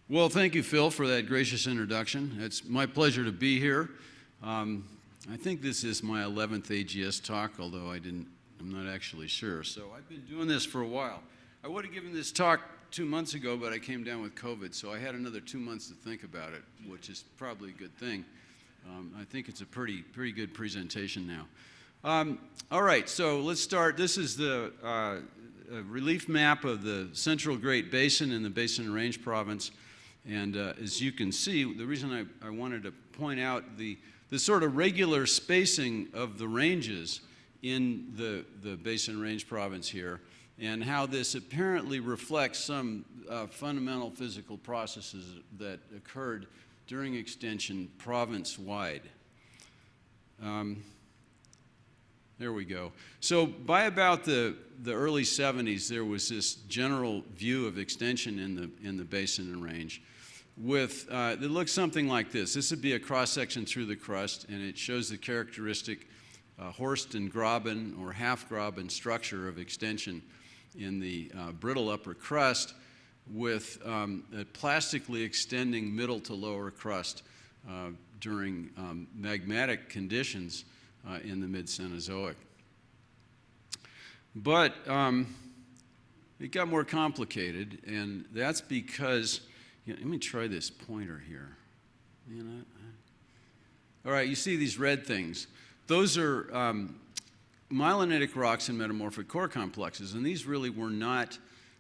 Well, thank you, Phil, for that gracious introduction. It's my pleasure to be here. I think this is my 11th AGS talk, although I'm not actually sure. So I've been doing this for a while. I would have given this talk 2 months ago, but I came down with COVID, so I had another 2 months to think about it, which is probably a good thing. I think it's a pretty good presentation now. All right, so let's start. This is the relief map of the Central Great Basin in the Basin and Range Province. And as you can see, the reason I wanted to point out the sort of regular spacing of the ranges in the Basin and Range Province here, and how this apparently reflects some fundamental physical processes that occurred during extension province-wide. There we go. So by about the early 70s, there was this general view of extension in the basin and range with, it looks something like this. This would be a cross-section through the crust, and it shows the characteristic horst and graben or half-graben structure of extension in the brittle upper crust with a plastically extending middle to lower crust during magmatic conditions in the mid-Cenozoic. But it got more complicated, and that's because, let me try this pointer here. All right, you see these red things. Those are myelinitic rocks and metamorphic core complexes, and these really were not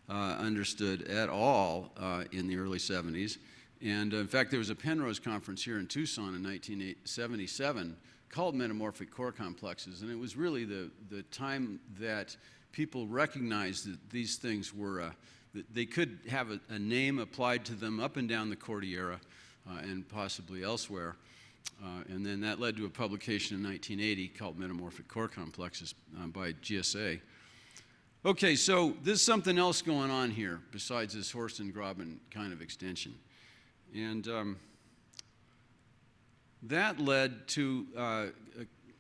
understood at all in the early 70s. And in fact, there was a Penrose conference here in Tucson in 1977 called metamorphic core complexes, and it was really the time that people recognized that these things were, that they could have a name applied to them up and down the Cordillera and possibly elsewhere. And then that led to a publication in 1980 called Metamorphic Core Complexes by GSA. Okay, so there's something else going on here besides this horst and graben kind of extension. And that led to a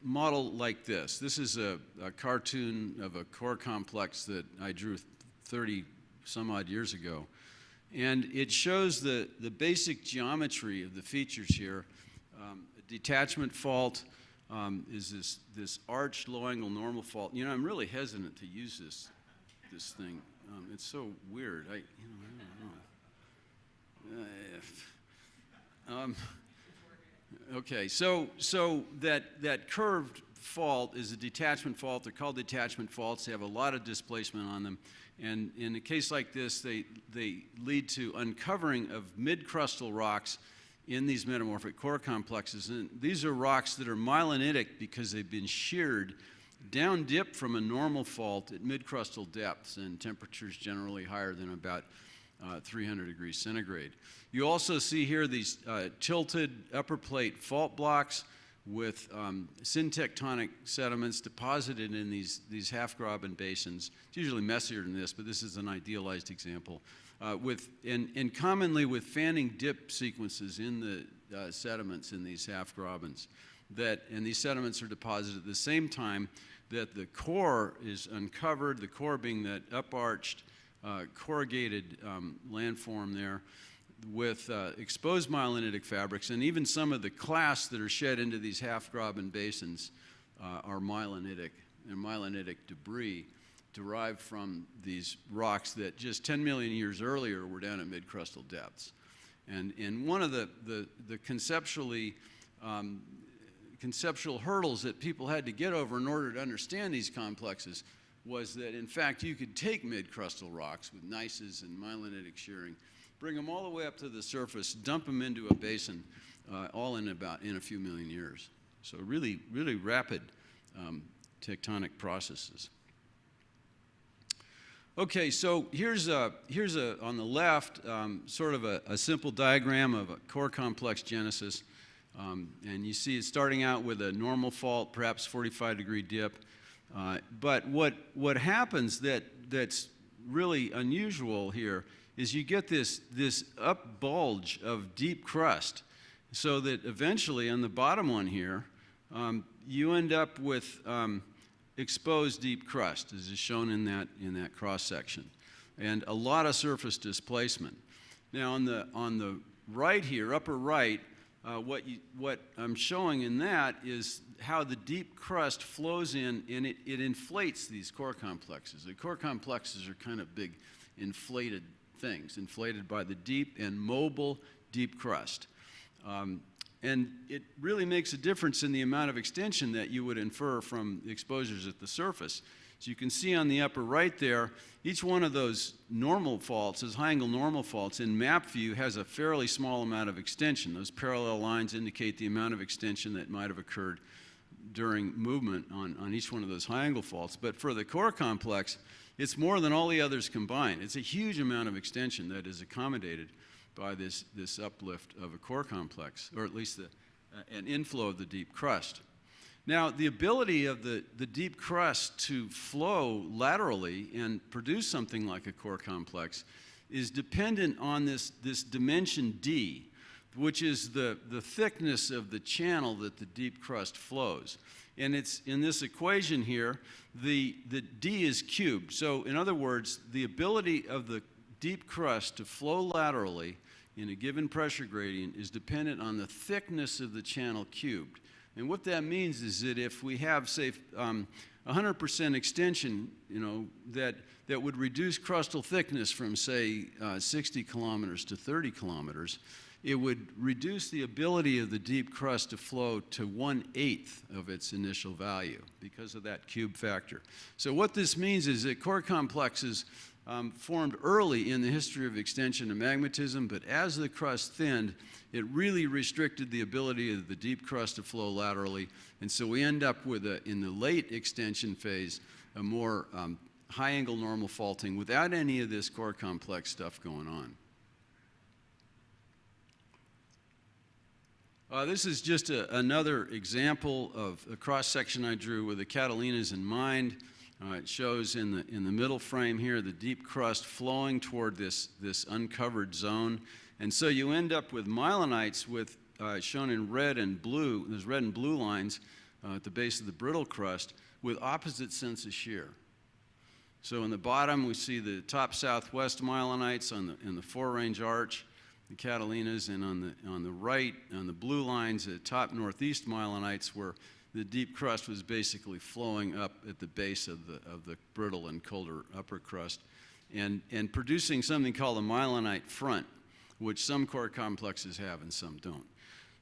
model like this. This is a cartoon of a core complex that I drew 30 some odd years ago. And it shows the basic geometry of the features here. A detachment fault is this arched low angle normal fault. You know, I'm really hesitant to use this thing. It's so weird. I don't know. Okay, so that curved fault is a detachment fault. They're called detachment faults. They have a lot of displacement on them. And in a case like this, they lead to uncovering of mid-crustal rocks in these metamorphic core complexes. And these are rocks that are myelinitic because they've been sheared down dip from a normal fault at mid-crustal depths and temperatures generally higher than about 300 degrees centigrade. You also see here these tilted upper plate fault blocks with syntectonic sediments deposited in these half-graben basins. It's usually messier than this, but this is an idealized example. And commonly with fanning dip sequences in the sediments in these half-grabens. And these sediments are deposited at the same time that the core is uncovered, the core being that up-arched, corrugated landform there with exposed myelinitic fabrics, and even some of the clasts that are shed into these half-graben basins are myelinitic, and myelinitic debris derived from these rocks that just 10 million years earlier were down at mid-crustal depths. And one of the conceptual hurdles that people had to get over in order to understand these complexes was that, in fact, you could take mid-crustal rocks with gneisses and myelinitic shearing, bring them all the way up to the surface, dump them into a basin, all in a few million years. So really, really rapid tectonic processes. Okay, so here's on the left, sort of a simple diagram of a core complex genesis. And you see it starting out with a normal fault, perhaps 45-degree dip. But what happens that's really unusual here is you get this up bulge of deep crust, so that eventually on the bottom one here, you end up with exposed deep crust, as is shown in that cross section, and a lot of surface displacement. Now on the right here, upper right, what I'm showing in that is how the deep crust flows in, and it inflates these core complexes. The core complexes are kind of big inflated things, inflated by the deep and mobile deep crust. And it really makes a difference in the amount of extension that you would infer from exposures at the surface. So you can see on the upper right there, each one of those normal faults, those high-angle normal faults, in map view has a fairly small amount of extension. Those parallel lines indicate the amount of extension that might have occurred during movement on each one of those high-angle faults. But for the core complex, it's more than all the others combined. It's a huge amount of extension that is accommodated by this uplift of a core complex, or at least an inflow of the deep crust. Now, the ability of the deep crust to flow laterally and produce something like a core complex is dependent on this dimension d, which is the thickness of the channel that the deep crust flows. And it's in this equation here, the d is cubed. So in other words, the ability of the deep crust to flow laterally in a given pressure gradient is dependent on the thickness of the channel cubed. And what that means is that if we have, say, 100% extension, that would reduce crustal thickness from, say, 60 kilometers to 30 kilometers, it would reduce the ability of the deep crust to flow to 1/8 of its initial value because of that cube factor. So what this means is that core complexes formed early in the history of extension and magmatism, but as the crust thinned, it really restricted the ability of the deep crust to flow laterally, and so we end up with, in the late extension phase, a more high-angle normal faulting without any of this core complex stuff going on. This is just another example of a cross-section I drew with the Catalinas in mind. It shows in the middle frame here the deep crust flowing toward this uncovered zone. And so you end up with myelinites with, shown in red and blue, there's red and blue lines at the base of the brittle crust with opposite sense of shear. So in the bottom we see the top southwest myelinites in the four-range arch, the Catalinas, and on the right, on the blue lines, the top northeast myelinites where the deep crust was basically flowing up at the base of the brittle and colder upper crust and producing something called a myelinite front, which some core complexes have and some don't.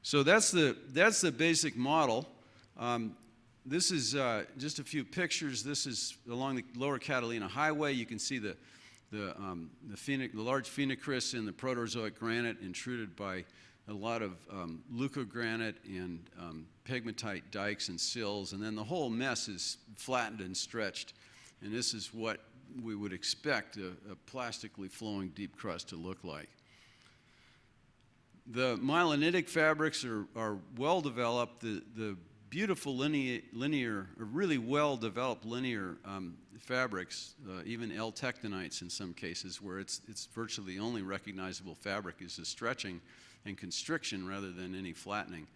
So that's the basic model. This is just a few pictures. This is along the lower Catalina Highway. You can see the large phenocrysts in the Proterozoic granite intruded by a lot of leucogranite and pegmatite dikes and sills, and then the whole mess is flattened and stretched. And this is what we would expect a plastically flowing deep crust to look like. The myelinitic fabrics are well developed. The beautiful linear, or really well developed linear fabrics, even L-tectonites in some cases, where it's virtually the only recognizable fabric is the stretching and constriction rather than any flattening.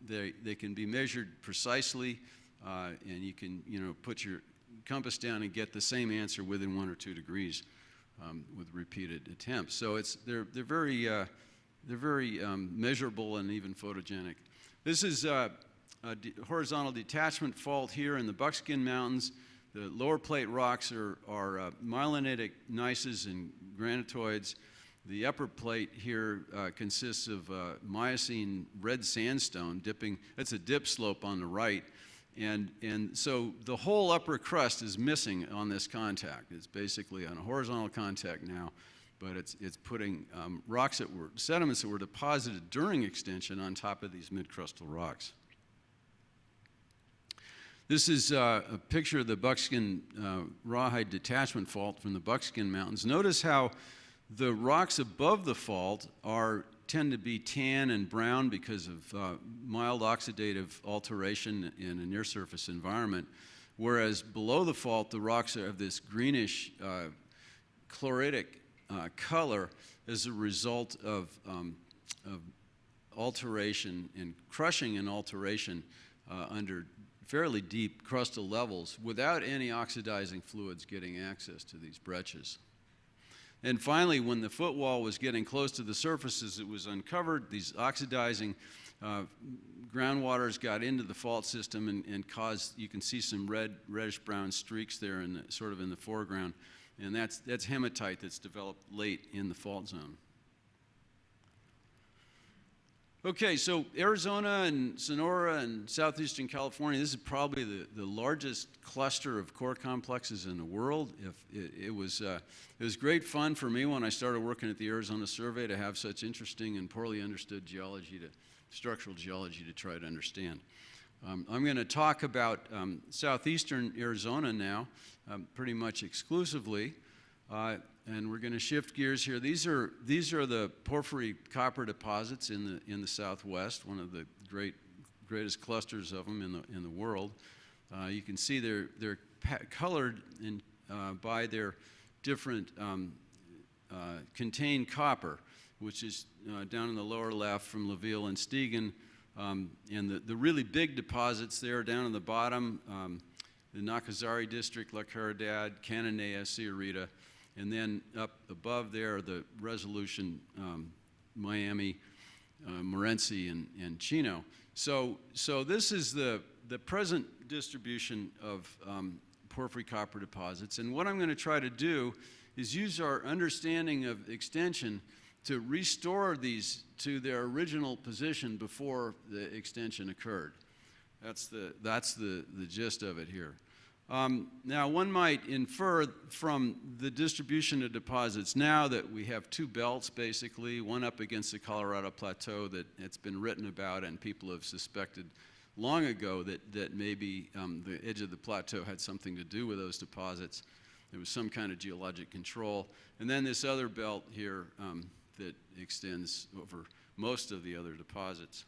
They can be measured precisely, and you can put your compass down and get the same answer within 1 or 2 degrees with repeated attempts. So they're very measurable and even photogenic. This is a horizontal detachment fault here in the Buckskin Mountains. The lower plate rocks are myelinitic gneisses and granitoids. The upper plate here consists of Miocene red sandstone dipping. That's a dip slope on the right. And so the whole upper crust is missing on this contact. It's basically on a horizontal contact now, but it's putting sediments that were deposited during extension on top of these mid-crustal rocks. This is a picture of the Buckskin rawhide detachment fault from the Buckskin Mountains. Notice how the rocks above the fault tend to be tan and brown because of mild oxidative alteration in a near-surface environment, whereas below the fault the rocks have this greenish chloritic color as a result of alteration and crushing and alteration under fairly deep crustal levels without any oxidizing fluids getting access to these breccias. And finally, when the footwall was getting close to the surfaces, it was uncovered. These oxidizing groundwaters got into the fault system and caused, you can see some reddish-brown streaks there sort of in the foreground. And that's hematite that's developed late in the fault zone. Okay, so Arizona and Sonora and southeastern California, this is probably the largest cluster of core complexes in the world. It was great fun for me when I started working at the Arizona Survey to have such interesting and poorly understood structural geology to try to understand. I'm going to talk about southeastern Arizona now, pretty much exclusively. And we're going to shift gears here. These are the porphyry copper deposits in the Southwest, one of the greatest clusters of them in the world. You can see they're colored by their different contained copper, which is down in the lower left from Laville and Stegen, and the really big deposits there down in the bottom, the Nacazari district, La Caridad, Cananea, Sierrita. And then up above there, the Resolution, Miami, Morenci, and Chino. So this is the present distribution of porphyry copper deposits. And what I'm going to try to do is use our understanding of extension to restore these to their original position before the extension occurred. That's the gist of it here. Now, one might infer from the distribution of deposits now that we have two belts, basically, one up against the Colorado Plateau that it's been written about and people have suspected long ago that maybe the edge of the plateau had something to do with those deposits. There was some kind of geologic control. And then this other belt here that extends over most of the other deposits.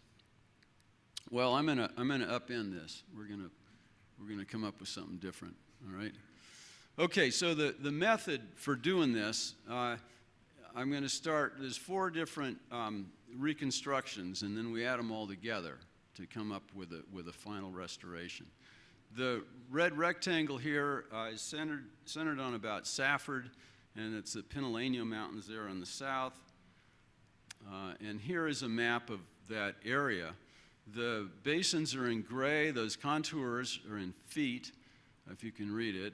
Well, I'm gonna upend this. We're gonna come up with something different, all right? Okay, so the method for doing this, I'm gonna start, there's 4 different reconstructions, and then we add them all together to come up with a final restoration. The red rectangle here is centered on about Safford, and it's the Pineleño Mountains there on the south. And here is a map of that area. The basins are in gray, those contours are in feet, if you can read it.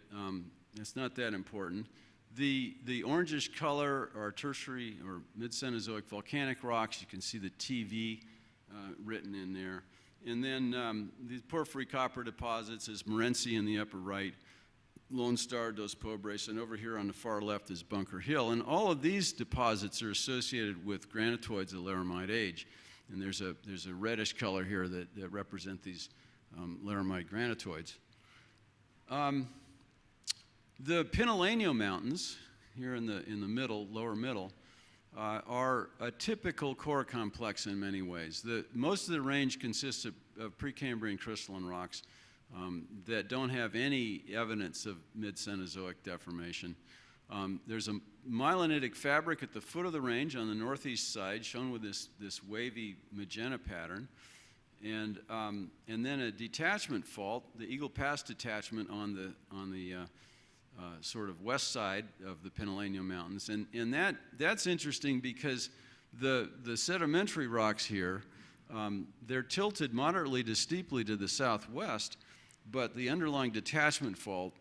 It's not that important. The orangish color are tertiary or mid-Cenozoic volcanic rocks. You can see the TV written in there. And then the porphyry copper deposits is Morenci in the upper right, Lone Star, Dos Pobres, and over here on the far left is Bunker Hill. And all of these deposits are associated with granitoids of Laramide age. And there's a reddish color here that represent these Laramide granitoids. The Pineleño Mountains, here in the middle, lower middle, are a typical core complex in many ways. Most of the range consists of Precambrian crystalline rocks that don't have any evidence of mid-Cenozoic deformation. There's a myelinitic fabric at the foot of the range on the northeast side, shown with this wavy magenta pattern, and then a detachment fault, the Eagle Pass detachment on the sort of west side of the Pineleño Mountains, and that's interesting because the sedimentary rocks here, they're tilted moderately to steeply to the southwest, but the underlying detachment fault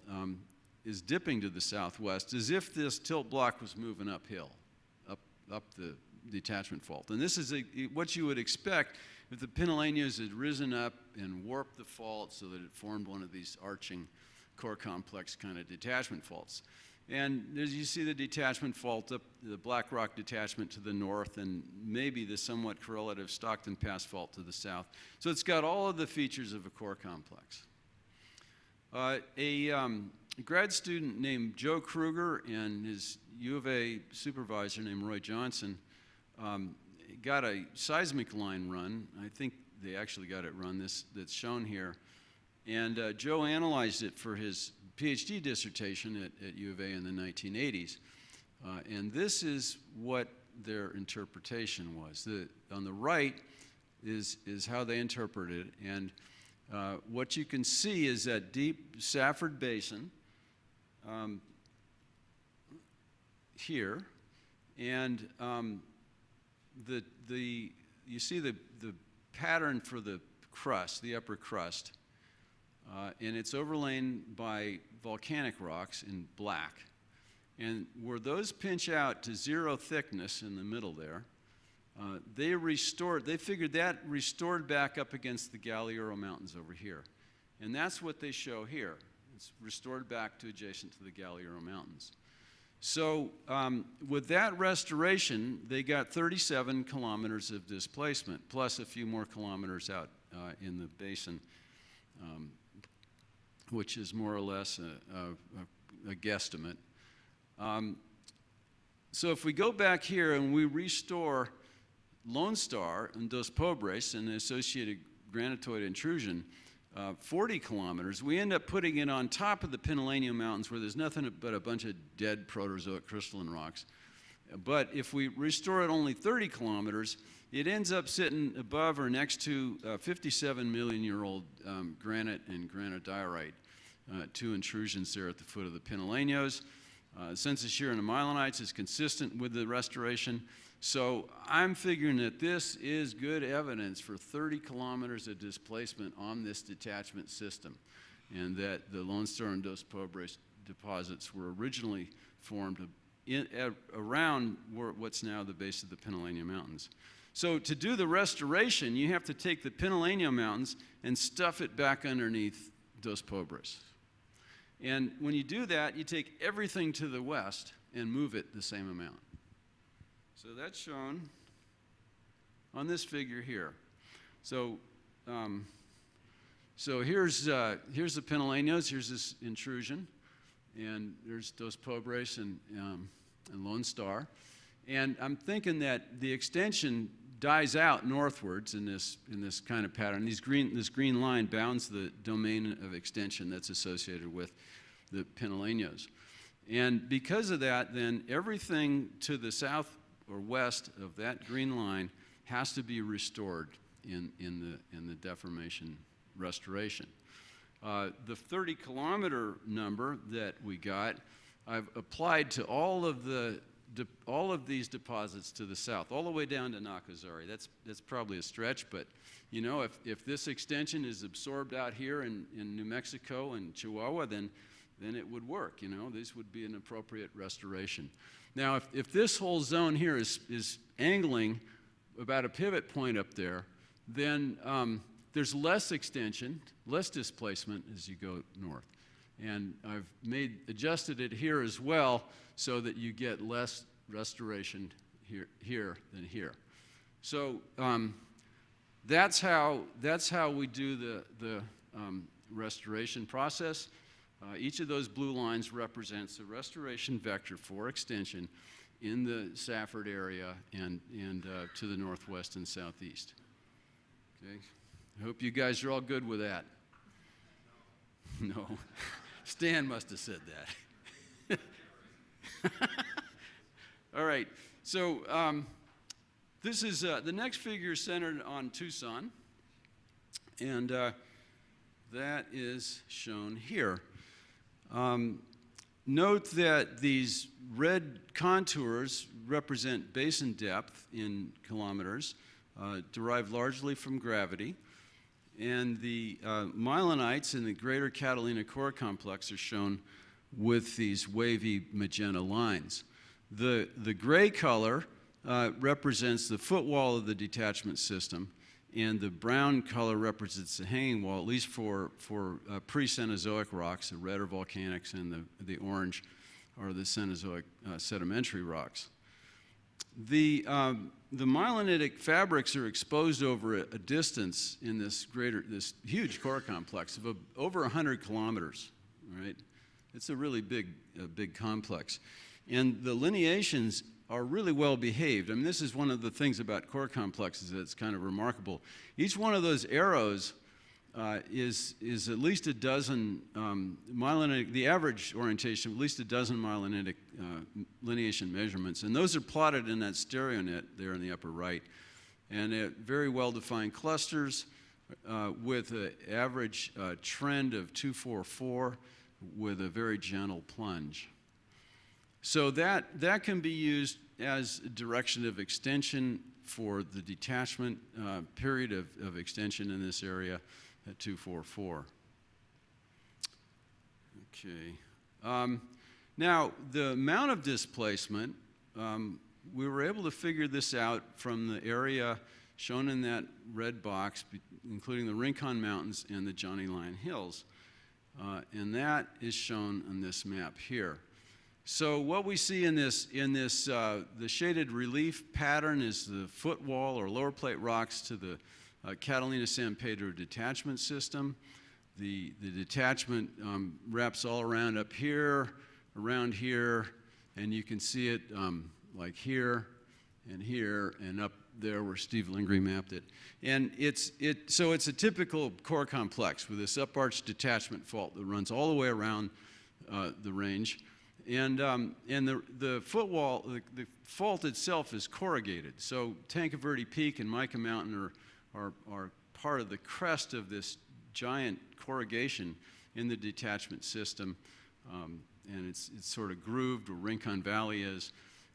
is dipping to the southwest, as if this tilt block was moving uphill, up the detachment fault. And this is what you would expect if the Pineleños had risen up and warped the fault so that it formed one of these arching core complex kind of detachment faults. And as you see the detachment fault up, the Black Rock detachment to the north, and maybe the somewhat correlative Stockton Pass fault to the south. So it's got all of the features of a core complex. A grad student named Joe Kruger and his U of A supervisor named Roy Johnson got a seismic line run. I think they actually got it run, that's shown here. And Joe analyzed it for his PhD dissertation at U of A in the 1980s. And this is what their interpretation was. On the right is how they interpreted it. And what you can see is that deep Safford Basin here, and you see the pattern for the crust, the upper crust, and it's overlain by volcanic rocks in black. And where those pinch out to 0 thickness in the middle there, they figured that restored back up against the Galiuro Mountains over here. And that's what they show here. It's restored back to adjacent to the Galiuro Mountains. So with that restoration, they got 37 kilometers of displacement, plus a few more kilometers out in the basin, which is more or less a guesstimate. So if we go back here and we restore Lone Star and Dos Pobres and the associated granitoid intrusion, 40 kilometers, we end up putting it on top of the Pineleño Mountains where there's nothing but a bunch of dead Proterozoic crystalline rocks. But if we restore it only 30 kilometers, it ends up sitting above or next to 57 million-year-old granite and granodiorite, 2 intrusions there at the foot of the Pineleños. Census here in the Mylonites is consistent with the restoration. So I'm figuring that this is good evidence for 30 kilometers of displacement on this detachment system, and that the Lone Star and Dos Pobres deposits were originally formed around what's now the base of the Pineleño Mountains. So to do the restoration, you have to take the Pineleño Mountains and stuff it back underneath Dos Pobres. And when you do that, you take everything to the west and move it the same amount. So that's shown on this figure here. So, here's the Pineleños, here's this intrusion, and there's Dos Pobres and Lone Star. And I'm thinking that the extension dies out northwards in this kind of pattern. This green line bounds the domain of extension that's associated with the Pineleños. And because of that, then everything to the south or west of that green line has to be restored in the deformation restoration. The 30-kilometer number that we got, I've applied to all of these deposits to the south, all the way down to Nacozari. That's probably a stretch, but you know, if this extension is absorbed out here in New Mexico and Chihuahua, then it would work. You know, this would be an appropriate restoration. Now, if this whole zone here is angling about a pivot point up there, then there's less extension, less displacement as you go north. And I've adjusted it here as well so that you get less restoration here than here. So that's how we do the restoration process. Each of those blue lines represents a restoration vector for extension in the Safford area and to the northwest and southeast. Okay, I hope you guys are all good with that. No, Stan must have said that. All right, so this is the next figure is centered on Tucson, and that is shown here. Note that these red contours represent basin depth in kilometers, derived largely from gravity. And the Mylonites in the greater Catalina core complex are shown with these wavy magenta lines. The gray color represents the footwall of the detachment system, and the brown color represents the hanging wall, at least for pre-Cenozoic rocks. The red are volcanics, and the orange are the Cenozoic sedimentary rocks. The mylonitic fabrics are exposed over a distance in this huge core complex of over 100 kilometers. Right? It's a really big complex, and the lineations are really well behaved. I mean, this is one of the things about core complexes that's kind of remarkable. Each one of those arrows is at least a dozen mylonitic, the average orientation, at least a dozen mylonitic lineation measurements. And those are plotted in that stereo net there in the upper right. And very well-defined clusters with an average trend of 244 with a very gentle plunge. So that can be used as a direction of extension for the detachment period of extension in this area at 244. Okay. Now, the amount of displacement, we were able to figure this out from the area shown in that red box, including the Rincon Mountains and the Johnny Line Hills. And that is shown on this map here. So what we see in this, the shaded relief pattern is the footwall or lower plate rocks to the Catalina-San Pedro detachment system. The detachment wraps all around up here, around here, and you can see it like here, and up there where Steve Lingry mapped it. And so it's a typical core complex with this up-arch detachment fault that runs all the way around the range. And the footwall, the fault itself is corrugated. So Tanque Verde Peak and Mica Mountain are part of the crest of this giant corrugation in the detachment system. And it's sort of grooved where Rincon Valley is.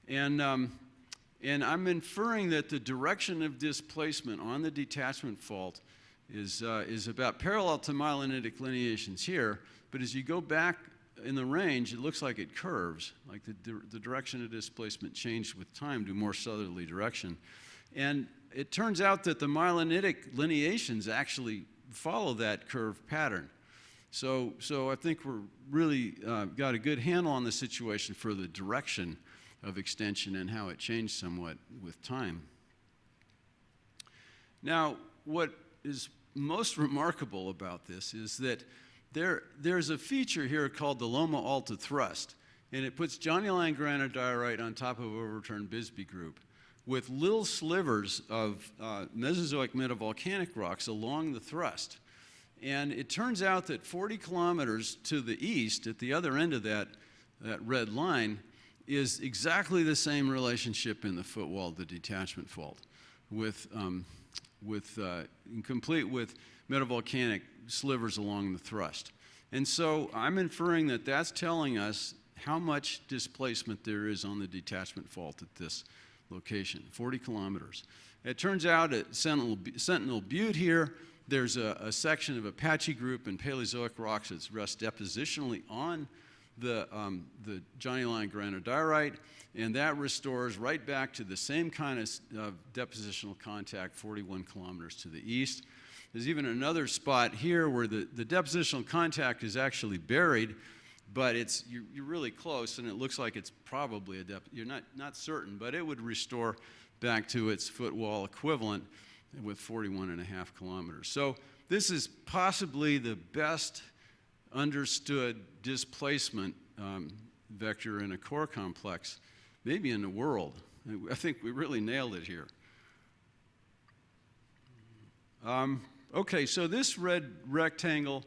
And I'm inferring that the direction of displacement on the detachment fault is about parallel to myelinitic lineations here, but as you go back in the range, it looks like it curves, like the direction of displacement changed with time to more southerly direction. And it turns out that the myelinitic lineations actually follow that curve pattern. So I think we're really got a good handle on the situation for the direction of extension and how it changed somewhat with time. Now, what is most remarkable about this is that there's a feature here called the Loma Alta thrust, and it puts Johnny Line granodiorite on top of overturned Bisbee group with little slivers of Mesozoic metavolcanic rocks along the thrust. And it turns out that 40 kilometers to the east, at the other end of that red line, is exactly the same relationship in the footwall of the detachment fault, complete with metavolcanic slivers along the thrust. And so I'm inferring that that's telling us how much displacement there is on the detachment fault at this location, 40 kilometers. It turns out at Sentinel Butte here, there's a section of Apache group and Paleozoic rocks that rest depositionally on the Johnny Line granodiorite, and that restores right back to the same kind of depositional contact 41 kilometers to the east. There's even another spot here where the depositional contact is actually buried, but you're really close, and it looks like it's probably a depth. You're not certain, but it would restore back to its footwall equivalent with 41.5 kilometers. So this is possibly the best understood displacement vector in a core complex, maybe in the world. I think we really nailed it here. Okay, so this red rectangle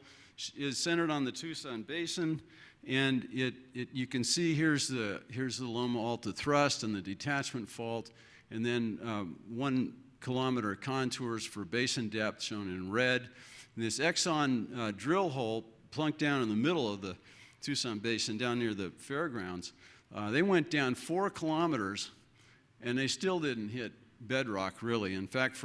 is centered on the Tucson Basin, and you can see here's the Loma Alta thrust and the detachment fault, and then 1 kilometer contours for basin depth shown in red. And this Exxon drill hole plunked down in the middle of the Tucson Basin down near the fairgrounds, they went down 4 kilometers and they still didn't hit bedrock really. In fact,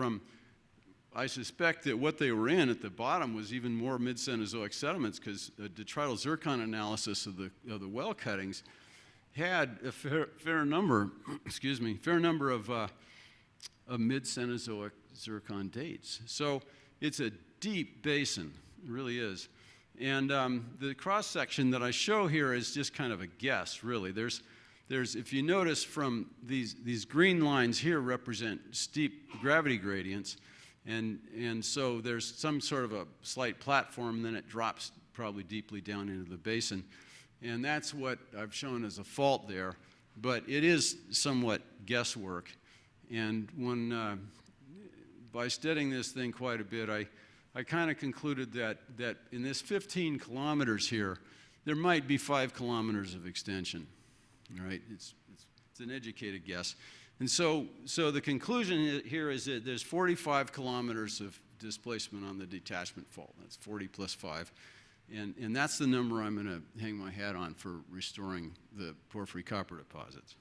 I suspect that what they were in at the bottom was even more mid-Cenozoic sediments, because a detrital zircon analysis of the well cuttings had a fair number of mid-Cenozoic zircon dates. So it's a deep basin, it really is. And the cross-section that I show here is just kind of a guess, really. There's if you notice from these green lines here represent steep gravity gradients, and so there's some sort of a slight platform, and then it drops probably deeply down into the basin. And that's what I've shown as a fault there, but it is somewhat guesswork. And by studying this thing quite a bit, I kind of concluded that in this 15 kilometers here, there might be 5 kilometers of extension, right? It's an educated guess. And so the conclusion here is that there's 45 kilometers of displacement on the detachment fault. That's 40 plus 5. And that's the number I'm going to hang my hat on for restoring the porphyry copper deposits.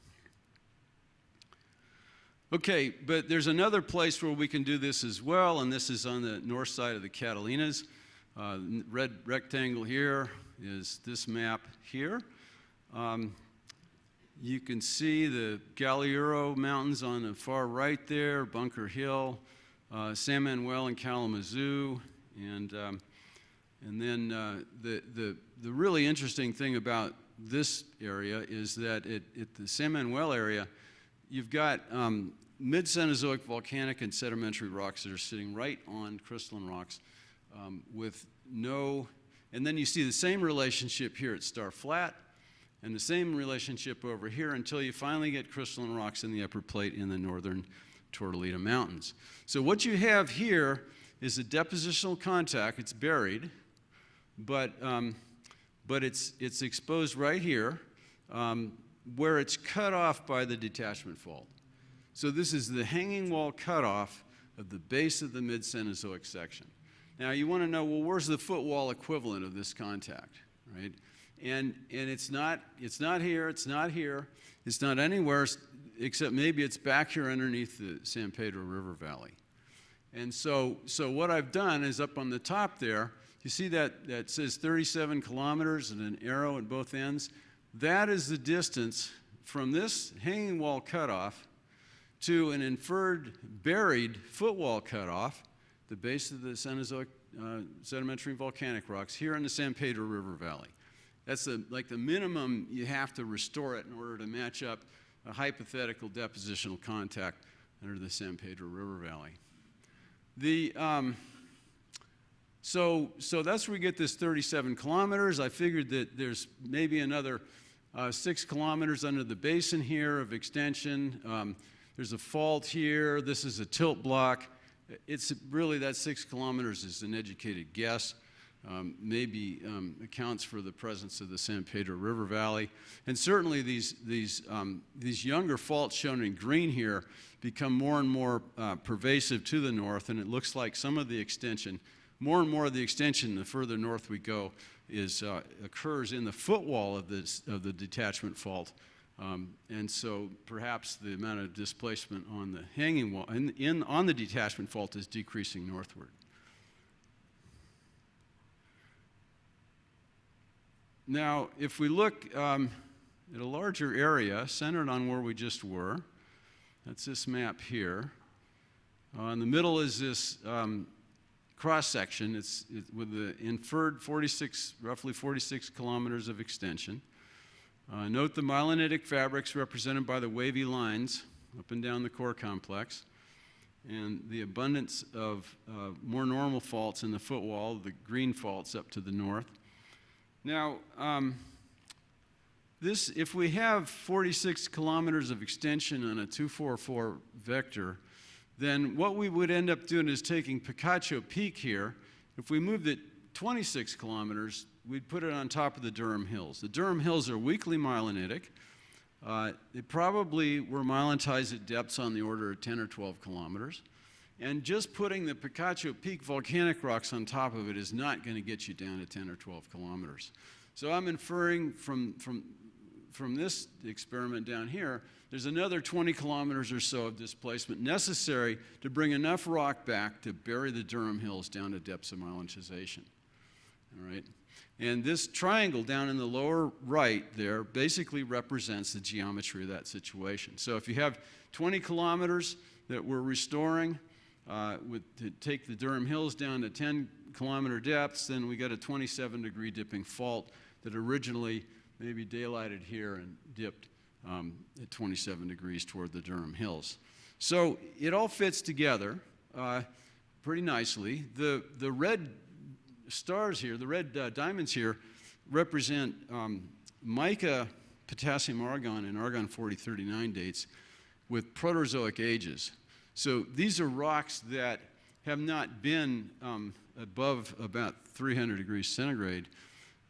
Okay, but there's another place where we can do this as well, and this is on the north side of the Catalinas. Red rectangle here is this map here. You can see the Galliuro Mountains on the far right there, Bunker Hill, San Manuel and Kalamazoo, and then the really interesting thing about this area is that at the San Manuel area, you've got mid-Cenozoic volcanic and sedimentary rocks that are sitting right on crystalline rocks with no, and then you see the same relationship here at Star Flat and the same relationship over here until you finally get crystalline rocks in the upper plate in the northern Tortolita Mountains. So what you have here is a depositional contact. It's buried, but it's exposed right here where it's cut off by the detachment fault. So this is the hanging wall cutoff of the base of the mid-Cenozoic section. Now you want to know, well, where's the footwall equivalent of this contact, right? And it's not here, it's not here, it's not anywhere except maybe it's back here underneath the San Pedro River Valley. And so what I've done is up on the top there, you see that says 37 kilometers and an arrow at both ends? That is the distance from this hanging wall cutoff to an inferred buried footwall cutoff, the base of the Cenozoic sedimentary volcanic rocks here in the San Pedro River Valley. That's like the minimum you have to restore it in order to match up a hypothetical depositional contact under the San Pedro River Valley. So that's where we get this 37 kilometers. I figured that there's maybe another 6 kilometers under the basin here of extension. There's a fault here. This is a tilt block. It's really, that 6 kilometers is an educated guess. Maybe accounts for the presence of the San Pedro River Valley. And certainly these younger faults shown in green here become more and more pervasive to the north, and it looks like some of the extension, more and more of the extension the further north we go, occurs in the footwall of the detachment fault. And so perhaps the amount of displacement on the hanging wall on the detachment fault is decreasing northward. Now, if we look at a larger area centered on where we just were, that's this map here. In the middle is this cross-section. It's with the inferred roughly 46 kilometers of extension. Note the myelinitic fabrics represented by the wavy lines up and down the core complex, and the abundance of more normal faults in the footwall, the green faults up to the north. Now, if we have 46 kilometers of extension on a 244 vector, then what we would end up doing is taking Picacho Peak here. If we moved it 26 kilometers, we'd put it on top of the Durham Hills. The Durham Hills are weakly myelinitic. They probably were myelinized at depths on the order of 10 or 12 kilometers. And just putting the Picacho Peak volcanic rocks on top of it is not going to get you down to 10 or 12 kilometers. So I'm inferring from this experiment down here, there's another 20 kilometers or so of displacement necessary to bring enough rock back to bury the Durham Hills down to depths of myelinization. All right? And this triangle down in the lower right there basically represents the geometry of that situation. So if you have 20 kilometers that we're restoring, to take the Durham Hills down to 10 kilometer depths, then we got a 27-degree dipping fault that originally maybe daylighted here and dipped at 27 degrees toward the Durham Hills. So it all fits together pretty nicely. The red stars here, the red diamonds here, represent mica, potassium argon, and argon 4039 dates with Proterozoic ages. So these are rocks that have not been above about 300 degrees centigrade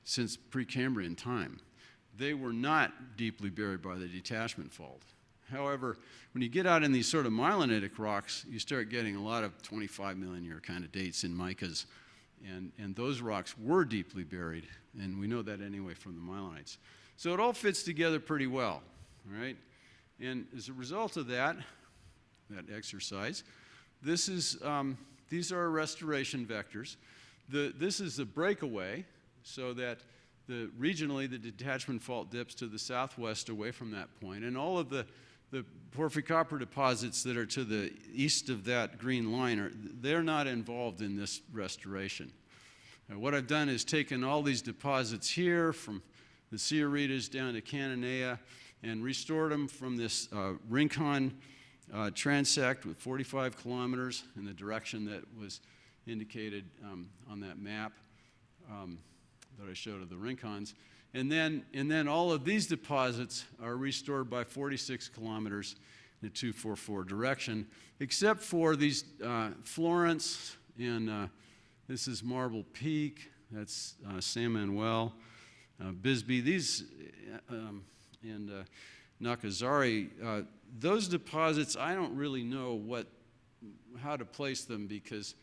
since Precambrian time. They were not deeply buried by the detachment fault. However, when you get out in these sort of myelinitic rocks, you start getting a lot of 25 million year kind of dates in micas. And those rocks were deeply buried, and we know that anyway from the mylonites. So it all fits together pretty well, all right? And as a result of that exercise, these are our restoration vectors. This is the breakaway, so that regionally the detachment fault dips to the southwest away from that point, and all of the porphyry copper deposits that are to the east of that green line, they're not involved in this restoration. What I've done is taken all these deposits here from the Sierritas down to Cananea and restored them from this Rincon transect with 45 kilometers in the direction that was indicated on that map that I showed of the Rincons. And then all of these deposits are restored by 46 kilometers in a 244 direction, except for these Florence and this is Marble Peak, that's San Manuel, Bisbee, these and Nakazari. Those deposits, I don't really know how to place them, because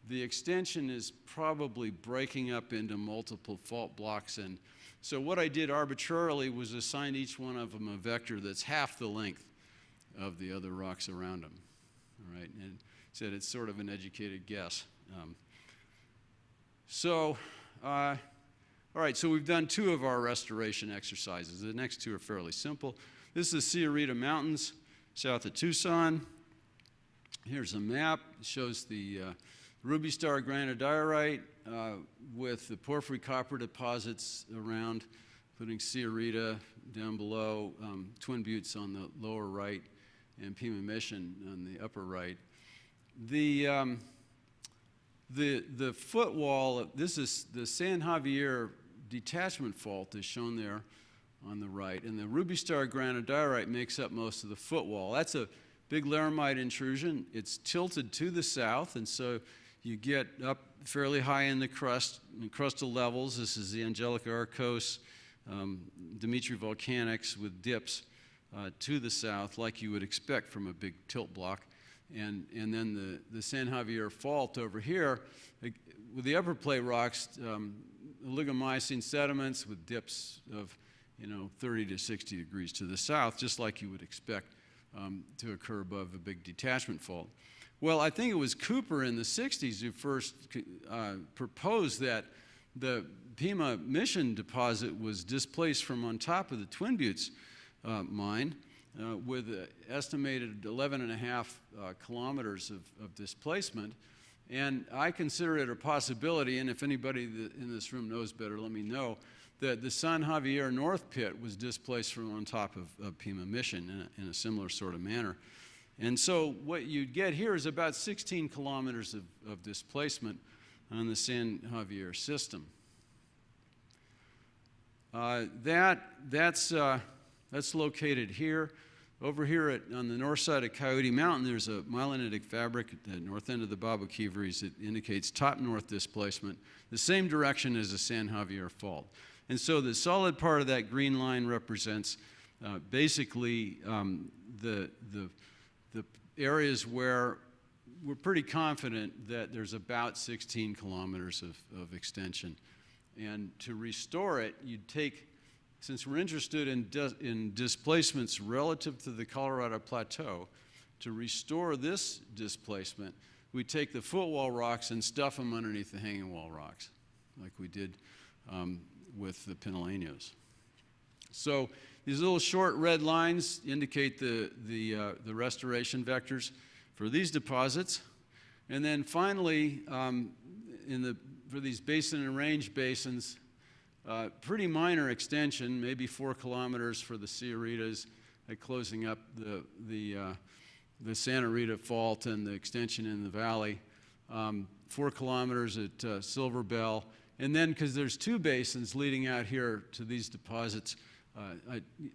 the extension is probably breaking up into multiple fault blocks. And so what I did arbitrarily was assign each one of them a vector that's half the length of the other rocks around them, all right? And said it's sort of an educated guess. All right, so we've done 2 of our restoration exercises. The next 2 are fairly simple. This is Sierrita Mountains, south of Tucson. Here's a map. It shows the Ruby Star granodiorite with the porphyry copper deposits around, including Sierrita down below, Twin Buttes on the lower right, and Pima Mission on the upper right. The footwall, this is the San Javier detachment fault is shown there on the right, and the Ruby Star granodiorite makes up most of the footwall. That's a big laramide intrusion. It's tilted to the south, and so you get up fairly high in the crust, in crustal levels. This is the Angelica Arcos, Dimitri Volcanics with dips to the south, like you would expect from a big tilt block. And then the San Javier fault over here, with the upper plate rocks, oligomycine sediments with dips of 30 to 60 degrees to the south, just like you would expect to occur above a big detachment fault. Well, I think it was Cooper in the 60s who first proposed that the Pima Mission deposit was displaced from on top of the Twin Buttes mine with an estimated 11.5 kilometers of displacement. And I consider it a possibility, and if anybody in this room knows better, let me know, that the San Javier North Pit was displaced from on top of Pima Mission in a similar sort of manner. And so what you get here is about 16 kilometers of displacement on the San Javier system. That's located here. Over here on the north side of Coyote Mountain, there's a mylonitic fabric at the north end of the Baba Kivris that indicates top north displacement, the same direction as the San Javier Fault. And so the solid part of that green line represents basically the areas where we're pretty confident that there's about 16 kilometers of extension. And to restore it, you'd take, since we're interested in displacements relative to the Colorado Plateau, to restore this displacement, we take the footwall rocks and stuff them underneath the hanging wall rocks, like we did with the Pineleños. So these little short red lines indicate the restoration vectors for these deposits. And then finally, for these basin and range basins, pretty minor extension, maybe 4 kilometers for the Sierritas, closing up the Santa Rita Fault and the extension in the valley, 4 kilometers at Silver Bell. And then, because there's 2 basins leading out here to these deposits,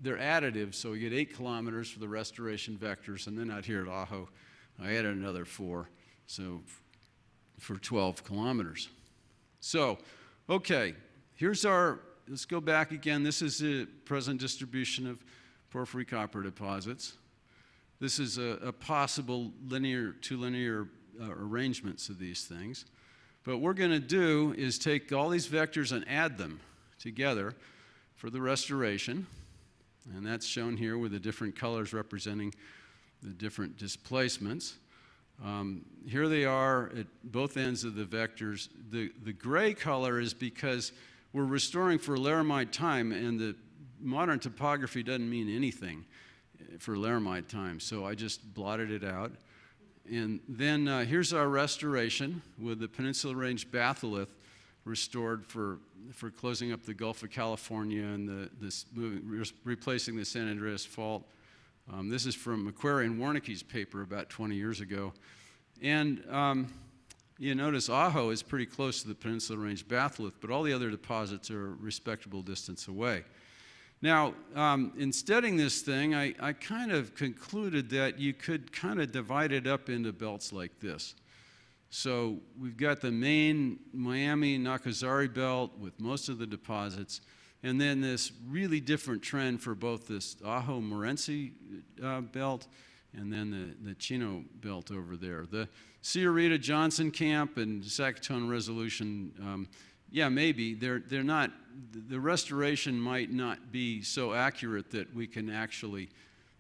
they're additive, so we get 8 kilometers for the restoration vectors, and then out here at Ajo, I added another 4, so for 12 kilometers. So, okay, let's go back again. This is the present distribution of porphyry copper deposits. This is a possible two linear arrangements of these things. But what we're going to do is take all these vectors and add them together for the restoration. And that's shown here with the different colors representing the different displacements. Here they are at both ends of the vectors. The gray color is because we're restoring for Laramide time, and the modern topography doesn't mean anything for Laramide time, so I just blotted it out. And then here's our restoration with the Peninsula Range batholith restored for closing up the Gulf of California and replacing the San Andreas Fault. This is from Macquarie and Warnicke's paper about 20 years ago. And you notice Ajo is pretty close to the Peninsula Range batholith, but all the other deposits are a respectable distance away. Now, in studying this thing, I kind of concluded that you could kind of divide it up into belts like this. So we've got the main Miami-Nacozari belt with most of the deposits, and then this really different trend for both this Ajo-Morenci belt and then the Chino belt over there. The Sierrita-Johnson Camp and Sackatone Resolution, yeah, maybe. They're not, the restoration might not be so accurate that we can actually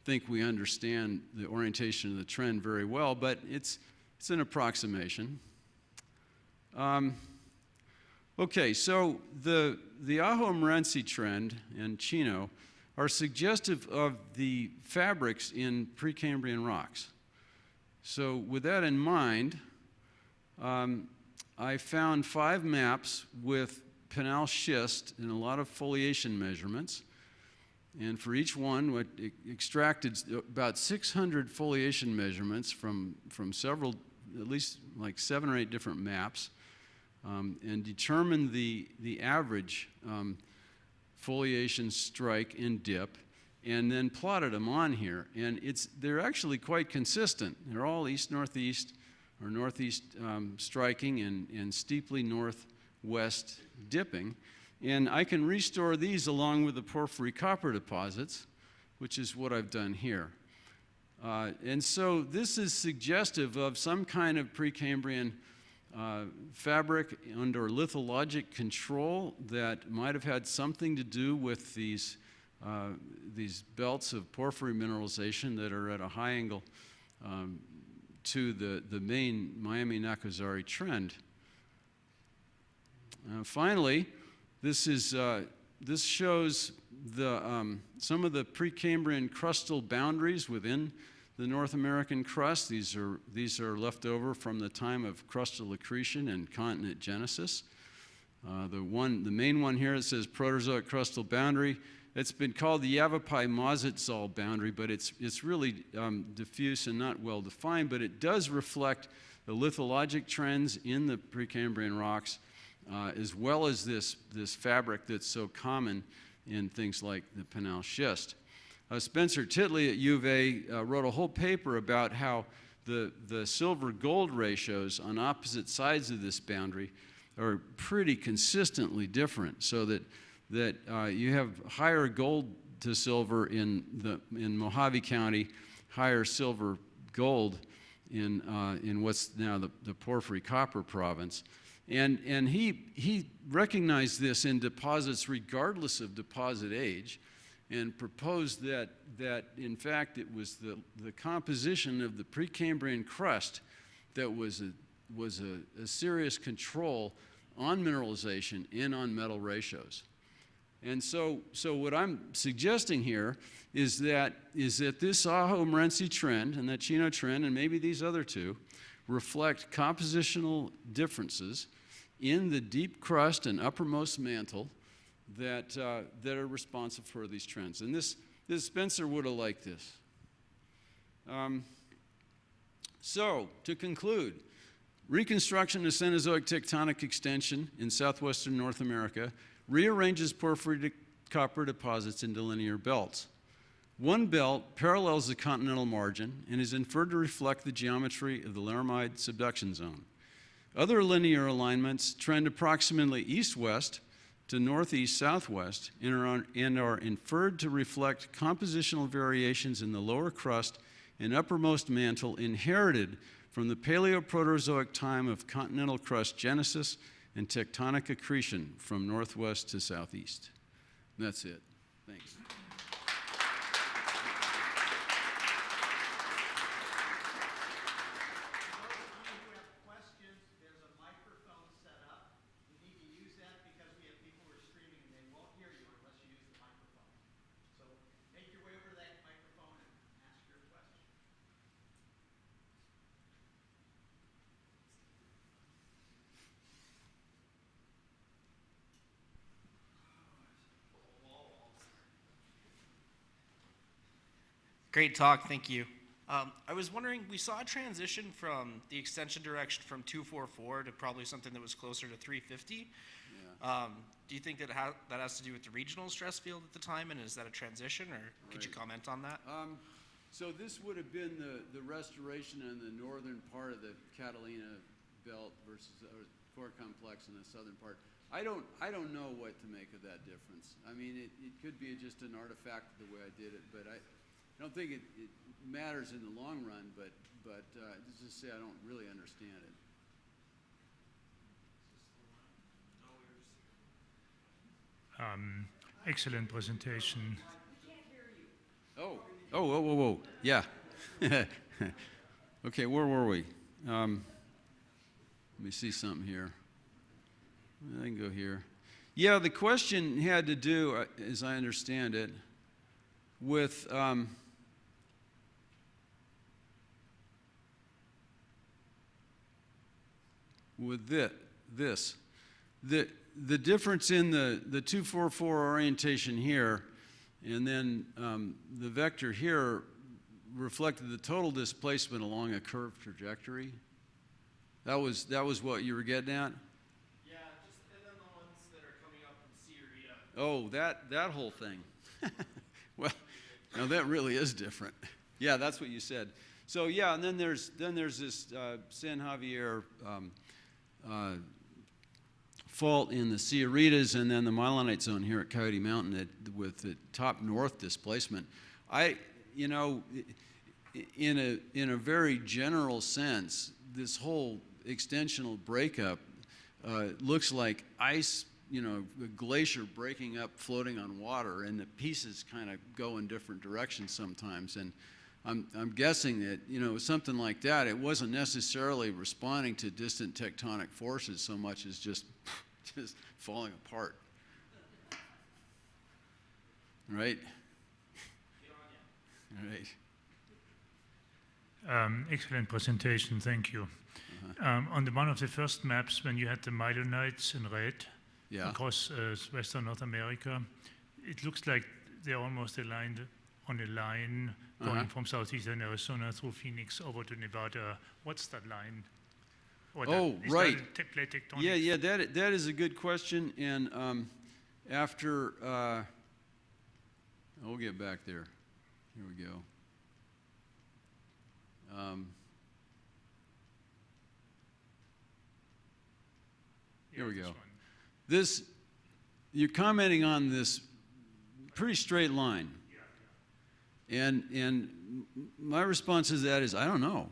think we understand the orientation of the trend very well, but it's an approximation. Okay, so the Ajo-Morenci trend and Chino are suggestive of the fabrics in Precambrian rocks. So with that in mind, I found 5 maps with Pinal Schist and a lot of foliation measurements. And for each one, what extracted about 600 foliation measurements from several, at least like 7 or 8 different maps, and determined the average foliation strike and dip, and then plotted them on here. And they're actually quite consistent. They're all east-northeast or northeast striking and steeply northwest dipping. And I can restore these along with the porphyry copper deposits, which is what I've done here. And so this is suggestive of some kind of Precambrian fabric under lithologic control that might have had something to do with these belts of porphyry mineralization that are at a high angle to the main Miami-Nacozari trend. Finally, this shows some of the Precambrian crustal boundaries within the North American crust. These are left over from the time of crustal accretion and continent genesis. The main one here, it says Proterozoic crustal boundary. It's been called the Yavapai-Mazotzal boundary, but it's really diffuse and not well defined, but it does reflect the lithologic trends in the Precambrian rocks, as well as this fabric that's so common in things like the Pinal Schist. Spencer Titley at U of A wrote a whole paper about how the silver-gold ratios on opposite sides of this boundary are pretty consistently different, so that you have higher gold to silver in Mojave County, higher silver-gold in what's now the porphyry copper province. And he recognized this in deposits regardless of deposit age, and proposed that in fact it was the composition of the Precambrian crust that was a serious control on mineralization and on metal ratios. And so what I'm suggesting here is that this Ajo-Morenci trend and that Chino trend, and maybe these other two, reflect compositional differences in the deep crust and uppermost mantle that are responsive for these trends. And this Spencer would have liked this. So, to conclude, reconstruction of Cenozoic tectonic extension in southwestern North America rearranges porphyry copper deposits into linear belts. One belt parallels the continental margin and is inferred to reflect the geometry of the Laramide subduction zone. Other linear alignments trend approximately east-west to northeast-southwest and are inferred to reflect compositional variations in the lower crust and uppermost mantle inherited from the Paleoproterozoic time of continental crust genesis and tectonic accretion from northwest to southeast. And that's it. Thanks. Great talk, thank you. I was wondering, we saw a transition from the extension direction from 244 to probably something that was closer to 350. Yeah. Do you think that that has to do with the regional stress field at the time, and is that a transition, or could you comment on that? So this would have been the restoration in the northern part of the Catalina belt versus the core complex in the southern part. I don't know what to make of that difference. I mean, it could be just an artifact of the way I did it, but I don't think it matters in the long run, but just to say I don't really understand it. Excellent presentation. Whoa. Yeah. Okay, where were we? Let me see something here. I can go here. Yeah, the question had to do, as I understand it, with this. The difference in the 244 orientation here and then the vector here reflected the total displacement along a curved trajectory. That was what you were getting at? Yeah, just and then the ones that are coming up from Sierrita. Oh, that whole thing. Well, no, that really is different. Yeah, that's what you said. So yeah, and then there's this San Javier fault in the Sierritas, and then the Milonite zone here at Coyote Mountain with the top north displacement. In a very general sense, this whole extensional breakup looks like ice, a glacier breaking up, floating on water, and the pieces kind of go in different directions sometimes. And I'm guessing that, something like that, it wasn't necessarily responding to distant tectonic forces so much as just falling apart. Right? Right. Excellent presentation, thank you. On one of the first maps, when you had the Milonites in red across western North America, it looks like they're almost aligned on a line going from southeastern Arizona through Phoenix over to Nevada. What's that line? Right. That plate tectonic? Yeah, that is a good question. And after, we'll get back there. Here we go. Here we go. This, you're commenting on this pretty straight line. And my response to that is, I don't know.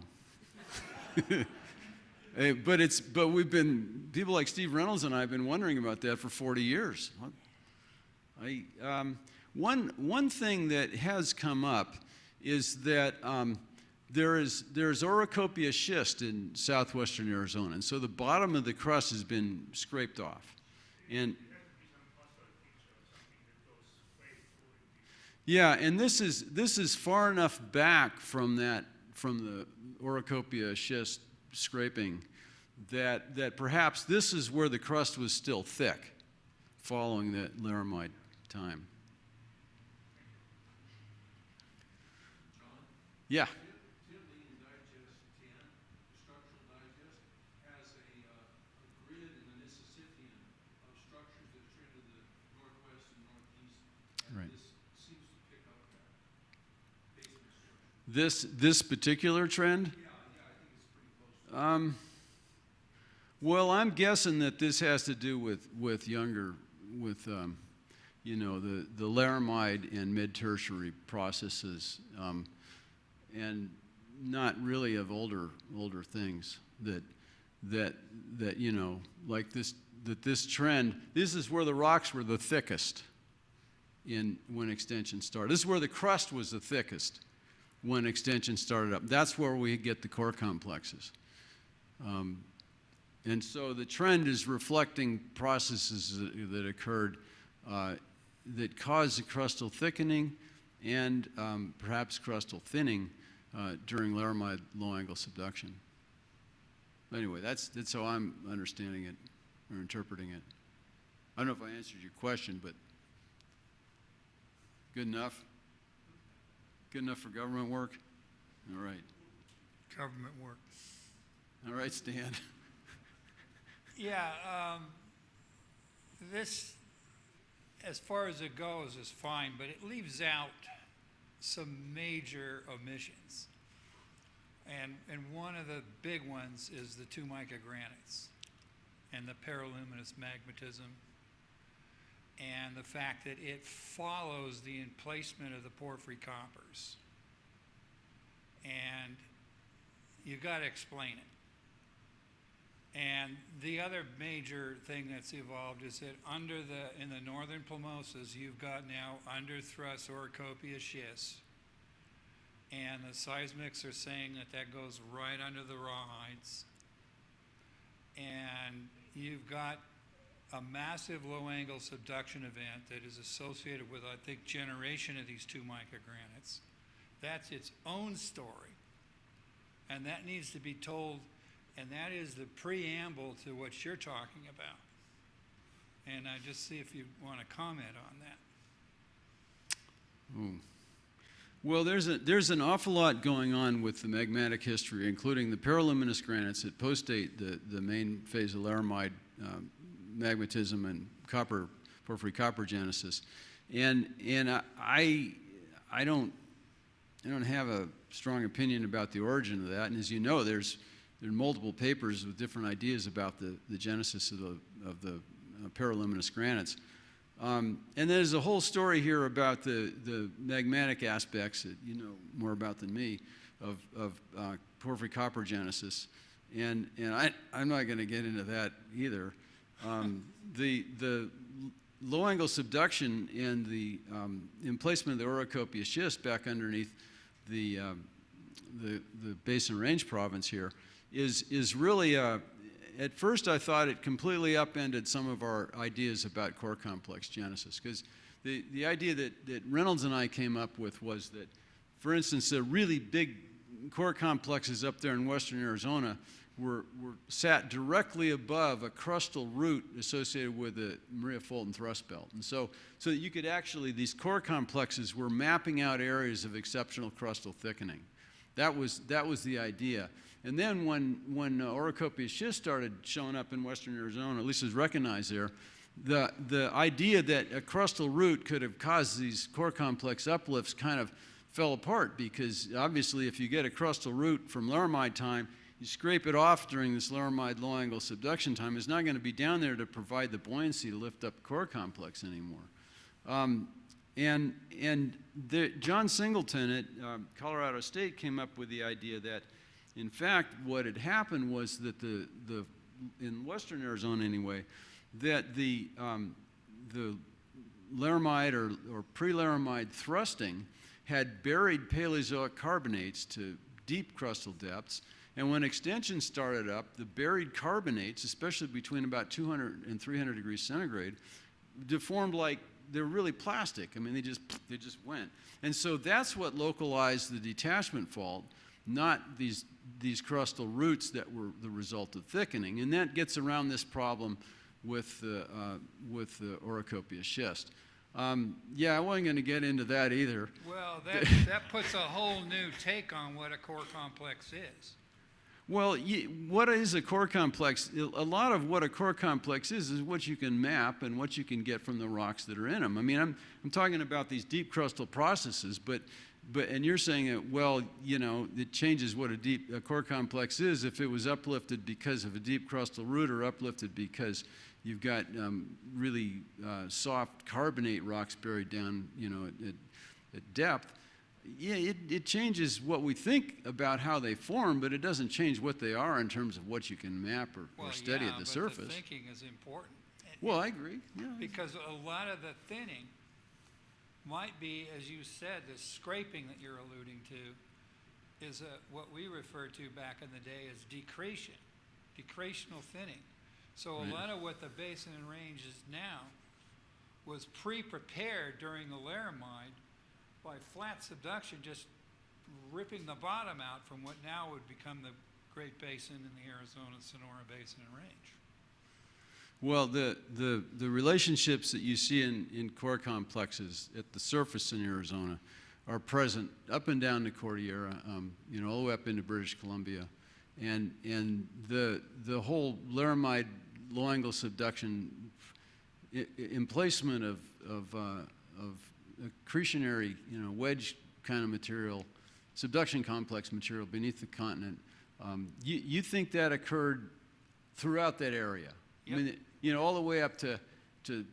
But we've been, people like Steve Reynolds and I have been wondering about that for 40 years. One thing that has come up is that there's Orocopia schist in southwestern Arizona, and so the bottom of the crust has been scraped off. And yeah, and this is far enough back from the Orocopia schist scraping that perhaps this is where the crust was still thick following the Laramide time. Yeah. This particular trend? Yeah, I think it's pretty close. Well, I'm guessing that this has to do with younger, the Laramide and mid-tertiary processes, and not really of older things that you know, like this trend. This is where the rocks were the thickest when extension started. This is where the crust was the thickest when extension started up. That's where we get the core complexes. And so the trend is reflecting processes that occurred that caused the crustal thickening and perhaps crustal thinning during laramide low-angle subduction. Anyway, that's how I'm understanding it or interpreting it. I don't know if I answered your question, but good enough? Good enough for government work? All right. Government work. All right, Stan. Yeah, this, as far as it goes, is fine, but it leaves out some major omissions. And one of the big ones is the two mica granites and the paraluminous magmatism and the fact that it follows the emplacement of the porphyry coppers. And you've got to explain it. And the other major thing that's evolved is that in the northern plumosas, you've got now under-thrust orocopious schists. And the seismics are saying that goes right under the rawhides. And you've got a massive low-angle subduction event that is associated with, I think, generation of these two mica granites. That's its own story. And that needs to be told, and that is the preamble to what you're talking about. And I just see if you want to comment on that. Ooh. Well, there's an awful lot going on with the magmatic history, including the paraluminous granites that postdate the main phase of laramide magmatism and porphyry copper genesis, and I don't have a strong opinion about the origin of that. And as you know, there are multiple papers with different ideas about the genesis of the paraluminous granites. And there's a whole story here about the magmatic aspects that you know more about than me of porphyry copper genesis, and I'm not going to get into that either. The low-angle subduction and the emplacement of the orocopious schist back underneath the Basin Range province here is really at first I thought it completely upended some of our ideas about core complex genesis, because the idea that Reynolds and I came up with was that, for instance, the really big core complexes up there in western Arizona were sat directly above a crustal root associated with the Maria Fulton thrust belt. And so that you could actually, these core complexes were mapping out areas of exceptional crustal thickening. That was the idea. And then when orocopious schist started showing up in western Arizona, at least was recognized there, the idea that a crustal root could have caused these core complex uplifts kind of fell apart, because obviously if you get a crustal root from laramide time, you scrape it off during this laramide low-angle subduction time, it's not going to be down there to provide the buoyancy to lift up core complex anymore. John Singleton at Colorado State came up with the idea that, in fact, what had happened was that in western Arizona anyway, that the laramide or pre-laramide thrusting had buried Paleozoic carbonates to deep crustal depths. And when extension started up, the buried carbonates, especially between about 200 and 300 degrees centigrade, deformed like they're really plastic. I mean, they just went. And so that's what localized the detachment fault, not these crustal roots that were the result of thickening. And that gets around this problem with the orocopious schist. Yeah, I wasn't going to get into that either. Well, that puts a whole new take on what a core complex is. Well, what is a core complex? A lot of what a core complex is what you can map and what you can get from the rocks that are in them. I mean, I'm talking about these deep crustal processes, but and you're saying that, well, you know, it changes what a core complex is if it was uplifted because of a deep crustal root, or uplifted because you've got really soft carbonate rocks buried down, you know, at depth. Yeah, it changes what we think about how they form, but it doesn't change what they are in terms of what you can map or study at the surface. The thinking is important. Well, I agree. Yeah. Because a lot of the thinning might be, as you said, the scraping that you're alluding to is what we referred to back in the day as decretional thinning. So a lot of what the basin and range is now was pre-prepared during the laramide by flat subduction, just ripping the bottom out from what now would become the Great Basin in the Arizona Sonora Basin and Range. Well, the relationships that you see in core complexes at the surface in Arizona are present up and down the Cordillera, all the way up into British Columbia, and the whole laramide low-angle subduction emplacement of accretionary, wedge kind of material, subduction complex material beneath the continent. You think that occurred throughout that area? Yep. I mean, all the way up to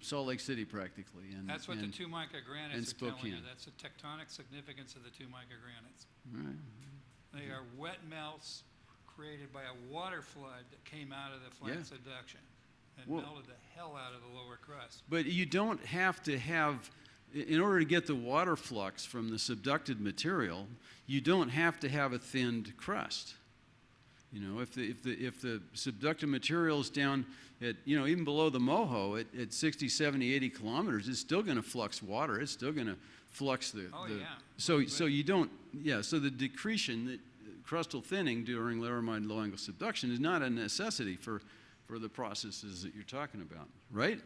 Salt Lake City practically. And that's what the two mica granites are telling you. Spokane. That's the tectonic significance of the two mica granites. Right. They are wet melts created by a water flood that came out of the flat subduction and melted the hell out of the lower crust. But you don't have to have, in order to get the water flux from the subducted material, you don't have to have a thinned crust. If the subducted material is down at, even below the moho at 60, 70, 80 kilometers, it's still going to flux water. It's still going to flux the. So you don't. Yeah. So the decretion, the crustal thinning during laramide low-angle subduction is not a necessity for the processes that you're talking about, right?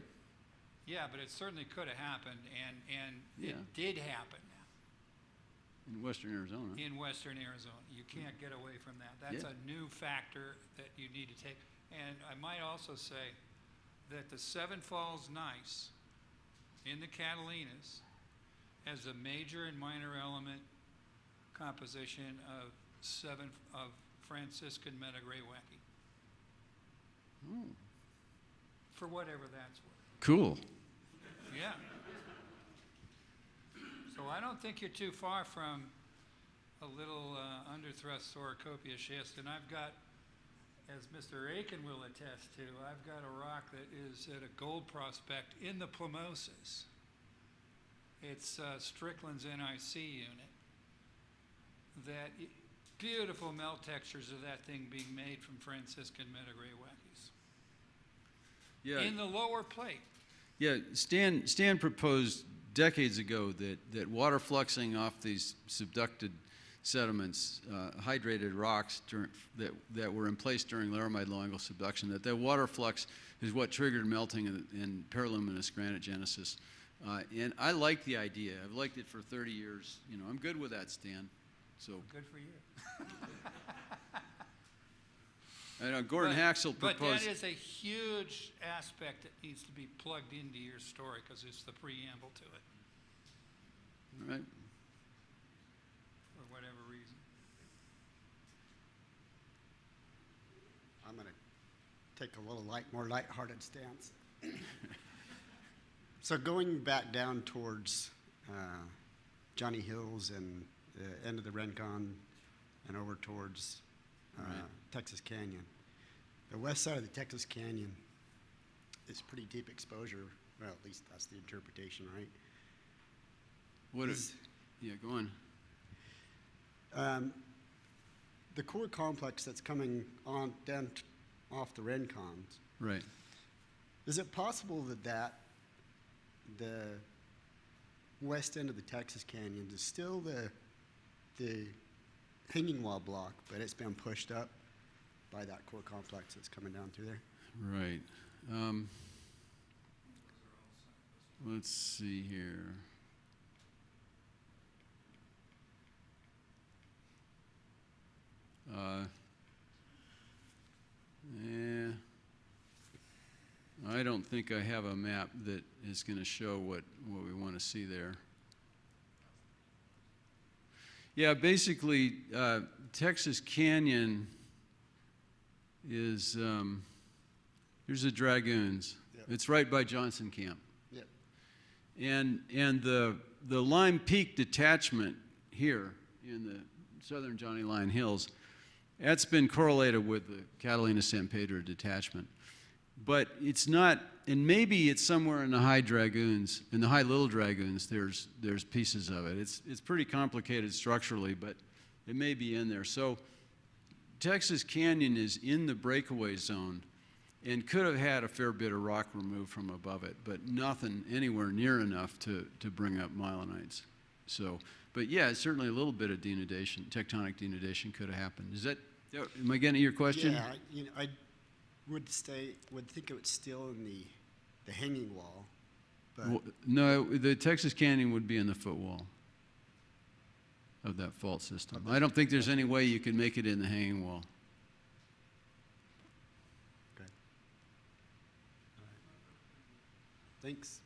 Yeah, but it certainly could have happened, and it did happen. In western Arizona. In western Arizona. You can't get away from that. That's a new factor that you need to take. And I might also say that the Seven Falls gneiss in the Catalinas has a major and minor element composition of Franciscan metagraywacke. For whatever that's worth. Cool. Yeah. So I don't think you're too far from a little underthrust Sorocopia schist, and I've got, as Mr. Aiken will attest to, I've got a rock that is at a gold prospect in the Plumosis. It's Strickland's NIC unit. Beautiful melt textures of that thing being made from Franciscan metagraywackies. Yeah. In the lower plate. Yeah, Stan proposed decades ago that water fluxing off these subducted sediments, hydrated rocks that were in place during laramide low-angle subduction, that water flux is what triggered melting and periluminous granite genesis. And I like the idea. I've liked it for 30 years. I'm good with that, Stan. So good for you. I know Gordon Haxel proposed. But that is a huge aspect that needs to be plugged into your story because it's the preamble to it. All right. For whatever reason. I'm going to take a little more lighthearted stance. So going back down towards Johnny Hills and the end of the Rincon and over towards Texas Canyon. The west side of the Texas Canyon is pretty deep exposure. Well, at least that's the interpretation, right? Go on. The core complex that's coming on down off the Rincons. Right. Is it possible that the west end of the Texas Canyon is still the hanging wall block, but it's been pushed up by that core complex that's coming down through there? Right. Let's see here. I don't think I have a map that is going to show what we want to see there. Yeah, basically, Texas Canyon is, here's the Dragoons. Yep. It's right by Johnson Camp. Yep. And the Lime Peak detachment here in the southern Johnny Line Hills, that's been correlated with the Catalina-San Pedro detachment. But it's not, and maybe it's somewhere in the high dragoons, in the high little dragoons, there's pieces of it. It's pretty complicated structurally, but it may be in there. So Texas Canyon is in the breakaway zone and could have had a fair bit of rock removed from above it, but nothing anywhere near enough to bring up mylonites. So, but yeah, certainly a little bit of denudation, tectonic denudation could have happened. Is that, am I getting at your question? Yeah, I would think it was still in the hanging wall, but Well, no, the Texas Canyon would be in the footwall of that fault system. I don't think there's any way you could make it in the hanging wall. okay. All right. Thanks.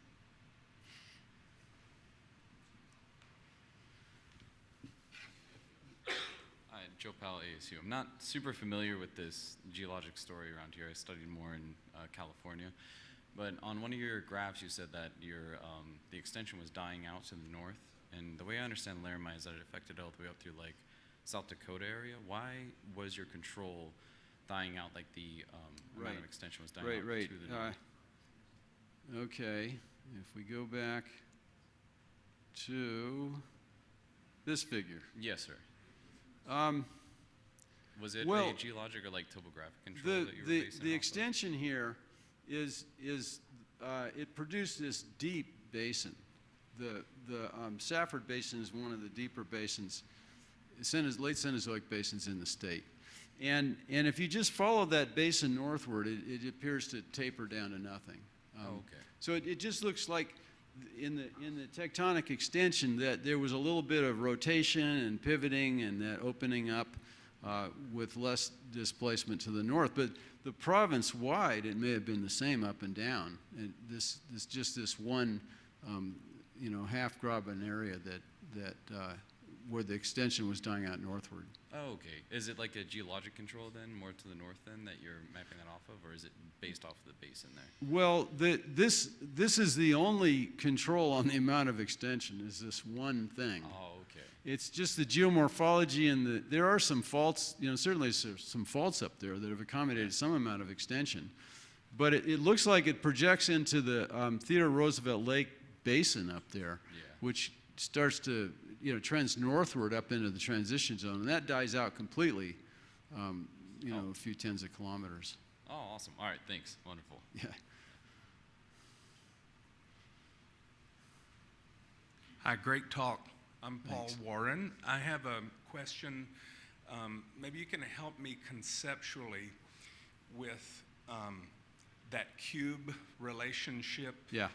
Hi, Joe Powell, ASU. I'm not super familiar with this geologic story around here. I studied more in California. But on one of your graphs, you said that the extension was dying out to the north. And the way I understand Laramide is that it affected all the way up through like South Dakota area. Why was your control dying out, like the amount of extension was dying out Right. to the north? Okay, if we go back to this figure. Yes, sir. Um, Was it well, a geologic or like topographic control that you were basing the off of? extension here is it produced this deep basin. The Safford Basin is one of the deeper basins, late Cenozoic basins in the state. And if you just follow that basin northward, it appears to taper down to nothing. Okay. So it just looks like in the tectonic extension that there was a little bit of rotation and pivoting and that opening up with less displacement to the north. But the province wide, it may have been the same up and down. And this one, half graben area that where the extension was dying out northward. Oh, okay. Is it like a geologic control then, more to the north then, that you're mapping that off of, or is it based off of the basin there? Well, this is the only control on the amount of extension, is this one thing. Oh, okay. It's just the geomorphology and there are some faults, certainly there's some faults up there that have accommodated some amount of extension. But it looks like it projects into the Theodore Roosevelt Lake Basin up there, which starts to, trends northward up into the transition zone, and that dies out completely, a few tens of kilometers. Oh, awesome. All right, thanks. Wonderful. Yeah. Hi, great talk. I'm Paul Thanks. Warren. I have a question. Maybe you can help me conceptually with that cube relationship Yeah.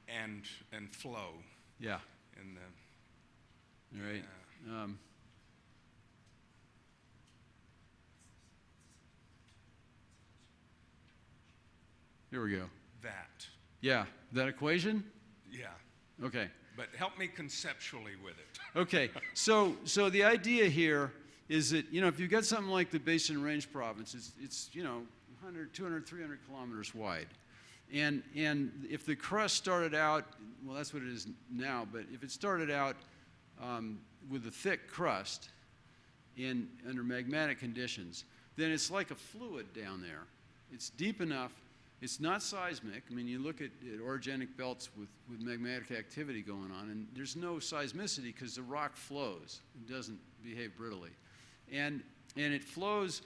and flow Yeah. in the All right. Here we go. that. Yeah. That equation? Yeah, Okay. but help me conceptually with it. Okay. So the idea here is that, if you've got something like the Basin Range Province, it's 100, 200, 300 kilometers wide. And if the crust started out, well, that's what it is now, but if it started out with a thick crust under magmatic conditions, then it's like a fluid down there. It's deep enough. It's not seismic. I mean, you look at orogenic belts with magmatic activity going on, and there's no seismicity because the rock flows. It doesn't behave brittly. And it flows,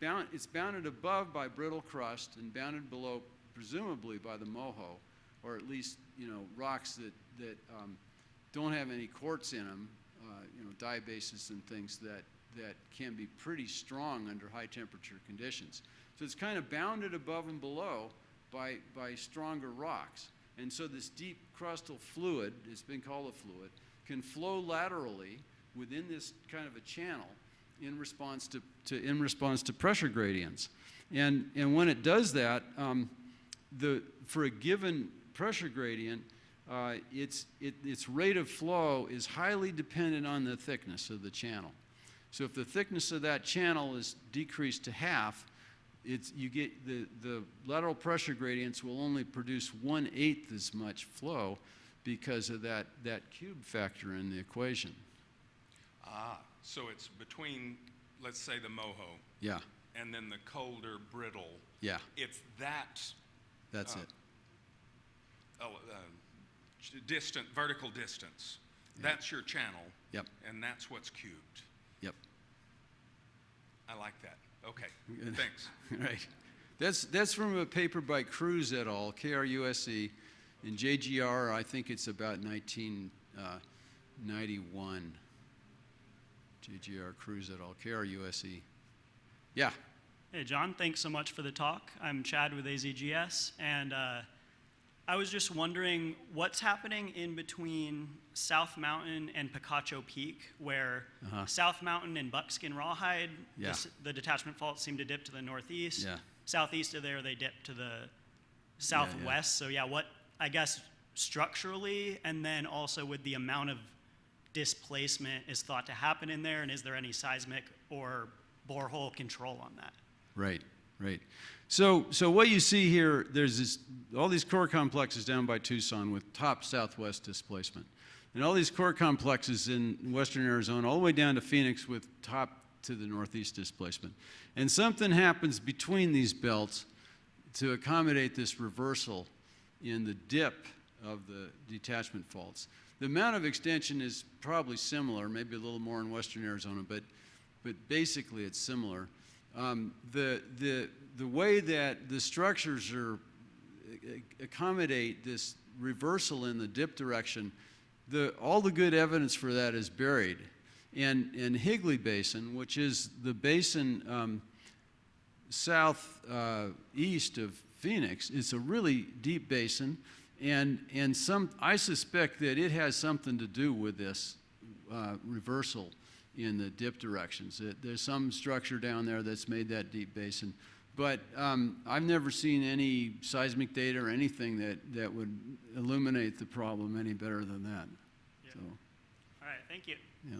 it's bounded above by brittle crust and bounded below presumably by the moho, or at least, rocks that don't have any quartz in them, diabasis and things that can be pretty strong under high temperature conditions. So it's kind of bounded above and below by stronger rocks. And so this deep crustal fluid, it's been called a fluid, can flow laterally within this kind of a channel in response to pressure gradients. And when it does that, for a given pressure gradient, its rate of flow is highly dependent on the thickness of the channel. So if the thickness of that channel is decreased to half, you get the lateral pressure gradients will only produce 1/8 as much flow because of that cube factor in the equation. Ah, so it's between, let's say, the moho Yeah, and then the colder, brittle. yeah, It's that that's Uh, it. distant, vertical distance. Yeah. That's your channel. Yep, And that's what's cubed. yep. I like that. Okay, Good. thanks. Right. That's from a paper by Cruz et al., KRUSE, in JGR, I think it's about 1991. JGR Cruz et al., KRUSE. Yeah, Hey, John, thanks so much for the talk. I'm Chad with AZGS, and I was just wondering what's happening in between South Mountain and Picacho Peak, where South Mountain and Buckskin Rawhide, Yeah. the detachment faults seem to dip to the northeast. Yeah. Southeast of there, they dip to the southwest. So yeah, what, I guess, structurally, and then also with the amount of displacement is thought to happen in there, and is there any seismic or borehole control on that? right, right. So what you see here, there's all these core complexes down by Tucson with top southwest displacement. And all these core complexes in western Arizona, all the way down to Phoenix with top to the northeast displacement. And something happens between these belts to accommodate this reversal in the dip of the detachment faults. The amount of extension is probably similar, maybe a little more in western Arizona, but basically it's similar. The way that the structures accommodate this reversal in the dip direction, all the good evidence for that is buried. And Higley Basin, which is the basin southeast of Phoenix, it's a really deep basin, and I suspect that it has something to do with this reversal in the dip directions. There's some structure down there that's made that deep basin. But I've never seen any seismic data or anything that would illuminate the problem any better than that. Yeah. So, All right, thank you. yeah.